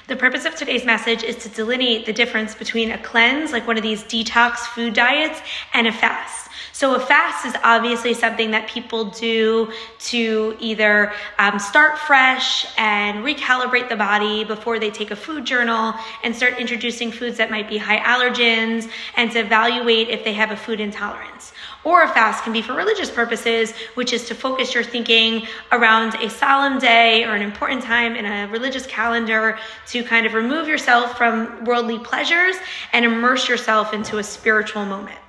The purpose of today's message is to delineate the difference between a cleanse, like one of these detox food diets, and a fast. So a fast is obviously something that people do to either start fresh and recalibrate the body before they take a food journal and start introducing foods that might be high allergens, and to evaluate if they have a food intolerance. Or a fast can be for religious purposes, which is to focus your thinking around a solemn day or an important time in a religious calendar to kind of remove yourself from worldly pleasures and immerse yourself into a spiritual moment.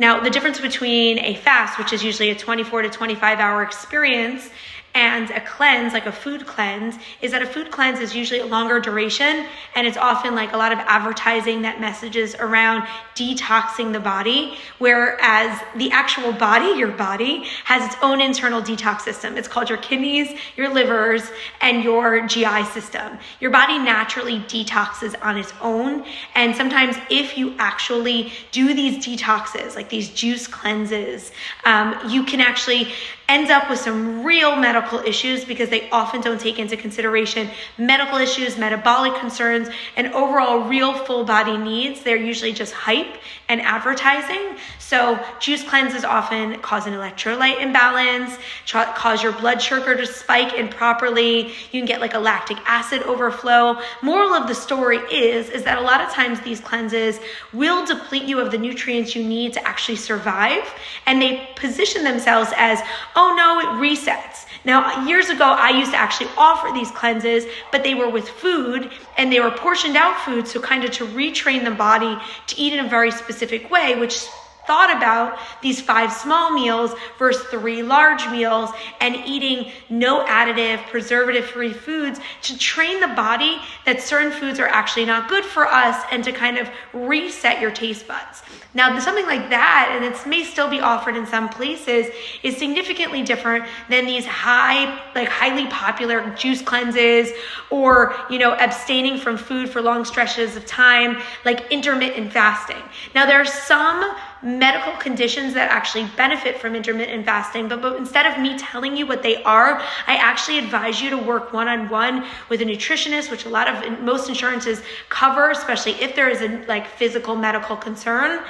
Now, the difference between a fast, which is usually a 24 to 25 hour experience, and a cleanse, like a food cleanse, is that a food cleanse is usually a longer duration, and it's often like a lot of advertising that messages around detoxing the body, whereas the actual body, your body, has its own internal detox system. It's called your kidneys, your livers, and your GI system. Your body naturally detoxes on its own, and sometimes if you actually do these detoxes, like these juice cleanses, you can actually end up with some real medical issues because they often don't take into consideration medical issues, metabolic concerns, and overall real full body needs. They're usually just hype and advertising. So juice cleanses often cause an electrolyte imbalance, cause your blood sugar to spike improperly. You can get like a lactic acid overflow. Moral of the story is that a lot of times these cleanses will deplete you of the nutrients you need to actually survive. And they position themselves as, oh no, it resets. Now, years ago, I used to actually offer these cleanses, but they were with food and they were portioned out food. So kind of to retrain the body to eat in a very specific way, which thought about these 5 small meals versus 3 large meals and eating no additive, preservative-free foods to train the body that certain foods are actually not good for us and to kind of reset your taste buds. Now, something like that, and it may still be offered in some places, is significantly different than these highly popular juice cleanses or, abstaining from food for long stretches of time, like intermittent fasting. Now, there are some medical conditions that actually benefit from intermittent fasting, but instead of me telling you what they are, I actually advise you to work one-on-one with a nutritionist, which most insurances cover, especially if there is a physical medical concern,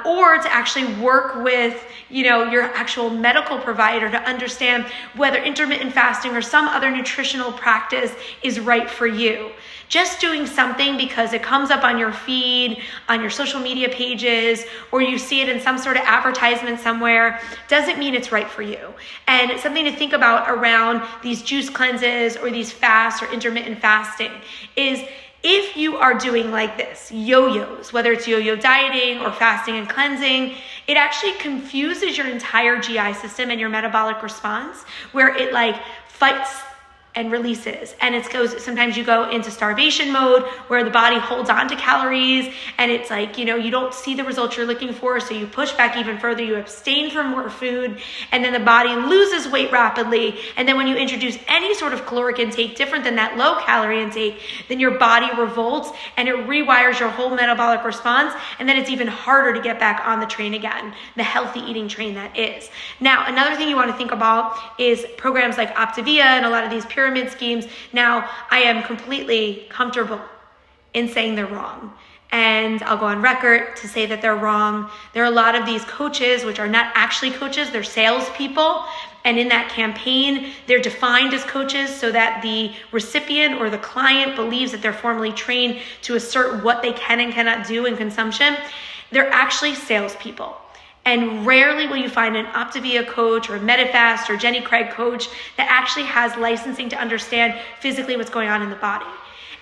or to actually work with your actual medical provider to understand whether intermittent fasting or some other nutritional practice is right for you. Just doing something because it comes up on your feed, on your social media pages, or you see it in some sort of advertisement somewhere, doesn't mean it's right for you. And something to think about around these juice cleanses or these fasts or intermittent fasting is, if you are doing like this, yo-yos, whether it's yo-yo dieting or fasting and cleansing, it actually confuses your entire GI system and your metabolic response, where it fights and releases. And sometimes you go into starvation mode where the body holds on to calories and it's you don't see the results you're looking for. So you push back even further, you abstain from more food, and then the body loses weight rapidly. And then when you introduce any sort of caloric intake different than that low calorie intake, then your body revolts and it rewires your whole metabolic response. And then it's even harder to get back on the train again, the healthy eating train that is. Now, another thing you want to think about is programs like Optavia and a lot of these pyramid schemes. Now, I am completely comfortable in saying they're wrong, and I'll go on record to say that they're wrong. There are a lot of these coaches, which are not actually coaches, they're salespeople, and in that campaign, they're defined as coaches so that the recipient or the client believes that they're formally trained to assert what they can and cannot do in consumption. They're actually salespeople. And rarely will you find an Optavia coach or a Medifast or Jenny Craig coach that actually has licensing to understand physically what's going on in the body.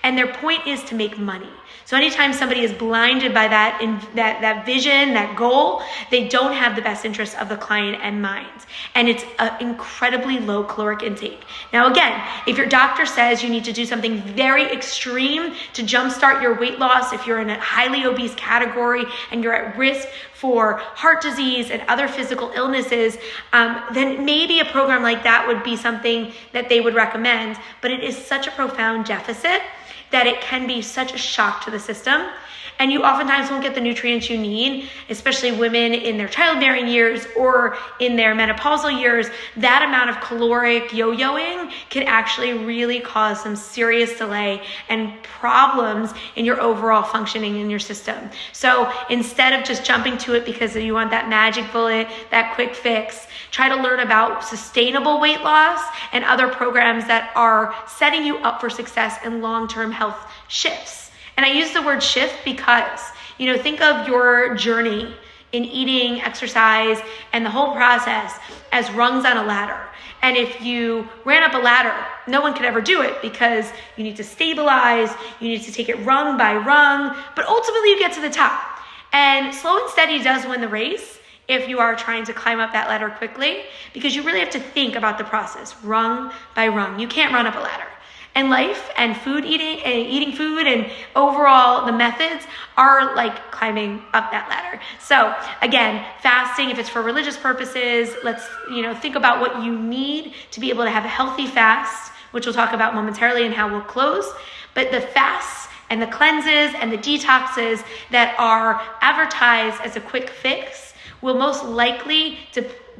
And their point is to make money. So anytime somebody is blinded by that vision, that goal, they don't have the best interest of the client in mind. And it's an incredibly low caloric intake. Now again, if your doctor says you need to do something very extreme to jumpstart your weight loss, if you're in a highly obese category and you're at risk for heart disease and other physical illnesses, then maybe a program like that would be something that they would recommend. But it is such a profound deficit that it can be such a shock to the system. And you oftentimes won't get the nutrients you need, especially women in their childbearing years or in their menopausal years. That amount of caloric yo-yoing can actually really cause some serious delay and problems in your overall functioning in your system. So instead of just jumping to it because you want that magic bullet, that quick fix, try to learn about sustainable weight loss and other programs that are setting you up for success and long-term health shifts. And I use the word shift because, think of your journey in eating, exercise, and the whole process as rungs on a ladder. And if you ran up a ladder, no one could ever do it because you need to stabilize, you need to take it rung by rung, but ultimately you get to the top. And slow and steady does win the race if you are trying to climb up that ladder quickly, because you really have to think about the process, rung by rung. You can't run up a ladder. And life and food eating food and overall the methods are like climbing up that ladder. So again, fasting, if it's for religious purposes, let's think about what you need to be able to have a healthy fast, which we'll talk about momentarily and how we'll close. But the fasts and the cleanses and the detoxes that are advertised as a quick fix will most likely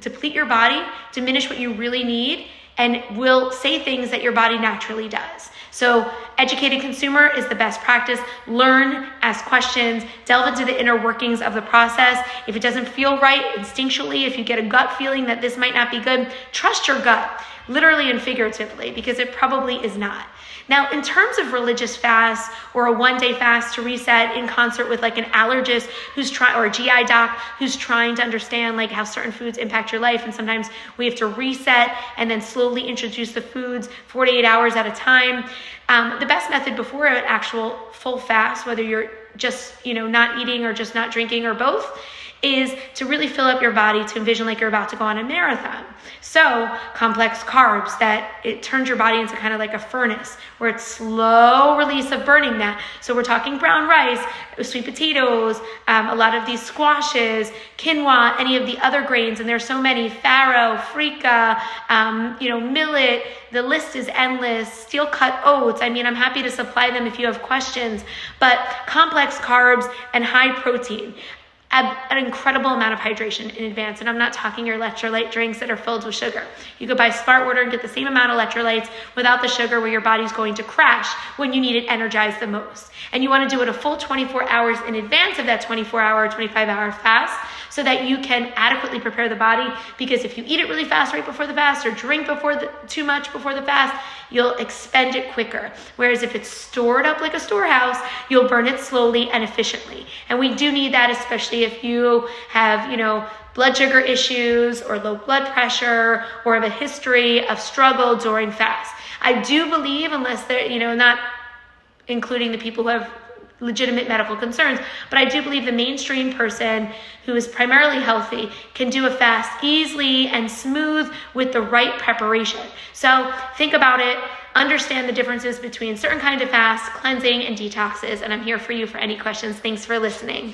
deplete your body, diminish what you really need, and will say things that your body naturally does. So educated consumer is the best practice. Learn, ask questions, delve into the inner workings of the process. If it doesn't feel right instinctually, if you get a gut feeling that this might not be good, trust your gut, literally and figuratively, because it probably is not. Now, in terms of religious fast or a one-day fast to reset in concert with like an allergist or a GI doc who's trying to understand like how certain foods impact your life, and sometimes we have to reset and then slowly introduce the foods 48 hours at a time. The best method before an actual full fast, whether you're just not eating or just not drinking or both, is to really fill up your body to envision like you're about to go on a marathon. So complex carbs, that it turns your body into kind of like a furnace where it's slow release of burning that. So we're talking brown rice, sweet potatoes, a lot of these squashes, quinoa, any of the other grains, and there's so many, farro, freekeh, millet. The list is endless. Steel cut oats. I'm happy to supply them if you have questions, but complex carbs and high protein. An incredible amount of hydration in advance. And I'm not talking your electrolyte drinks that are filled with sugar. You could buy Smartwater and get the same amount of electrolytes without the sugar, where your body's going to crash when you need it energized the most. And you want to do it a full 24 hours in advance of that 24-hour, 25-hour fast, so that you can adequately prepare the body. Because if you eat it really fast right before the fast or drink too much before the fast, you'll expend it quicker. Whereas if it's stored up like a storehouse, you'll burn it slowly and efficiently. And we do need that, especially if you have, blood sugar issues or low blood pressure or have a history of struggle during fast. I do believe, unless they're, not including the people who have legitimate medical concerns, but I do believe the mainstream person who is primarily healthy can do a fast easily and smooth with the right preparation. So think about it, understand the differences between certain kinds of fasts, cleansing, and detoxes, and I'm here for you for any questions. Thanks for listening.